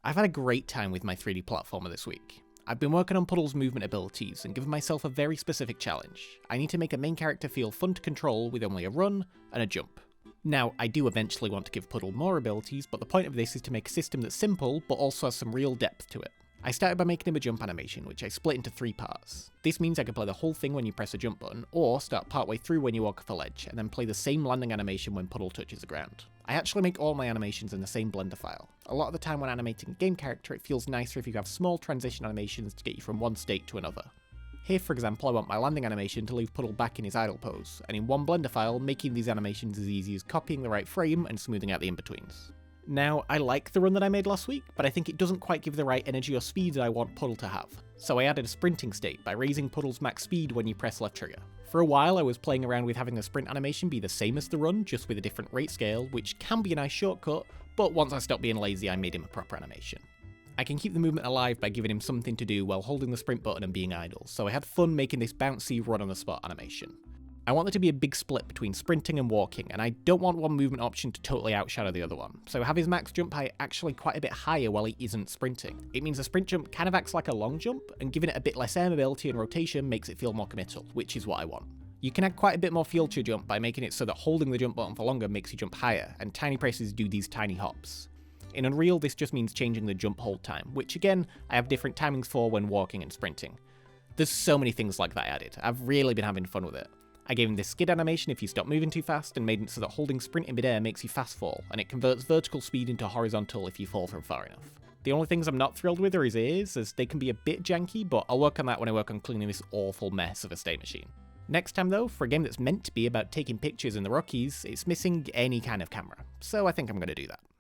I've had a great time with my 3D platformer this week. I've been working on Puddle's movement abilities and given myself a very specific challenge. I need to make a main character feel fun to control with only a run and a jump. Now, I do eventually want to give Puddle more abilities, but the point of this is to make a system that's simple, but also has some real depth to it. I started by making him a jump animation, which I split into 3 parts. This means I can play the whole thing when you press a jump button, or start partway through when you walk off a ledge, and then play the same landing animation when Puddle touches the ground. I actually make all my animations in the same Blender file. A lot of the time when animating a game character, it feels nicer if you have small transition animations to get you from one state to another. Here, for example, I want my landing animation to leave Puddle back in his idle pose, and in one Blender file, making these animations as easy as copying the right frame and smoothing out the in-betweens. Now, I like the run that I made last week, but I think it doesn't quite give the right energy or speed that I want Puddle to have. So I added a sprinting state by raising Puddle's max speed when you press left trigger. For a while I was playing around with having the sprint animation be the same as the run, just with a different rate scale, which can be a nice shortcut, but once I stopped being lazy I made him a proper animation. I can keep the movement alive by giving him something to do while holding the sprint button and being idle, so I had fun making this bouncy run on the spot animation. I want there to be a big split between sprinting and walking, and I don't want one movement option to totally outshadow the other one, so have his max jump height actually quite a bit higher while he isn't sprinting. It means a sprint jump kind of acts like a long jump, and giving it a bit less air mobility and rotation makes it feel more committal, which is what I want. You can add quite a bit more feel to your jump by making it so that holding the jump button for longer makes you jump higher, and tiny presses do these tiny hops. In Unreal, this just means changing the jump hold time, which again, I have different timings for when walking and sprinting. There's so many things like that I added. I've really been having fun with it. I gave him this skid animation if you stop moving too fast, and made it so that holding sprint in midair makes you fast fall, and it converts vertical speed into horizontal if you fall from far enough. The only things I'm not thrilled with are his ears, as they can be a bit janky, but I'll work on that when I work on cleaning this awful mess of a state machine. Next time though, for a game that's meant to be about taking pictures in the Rockies, it's missing any kind of camera, so I think I'm going to do that.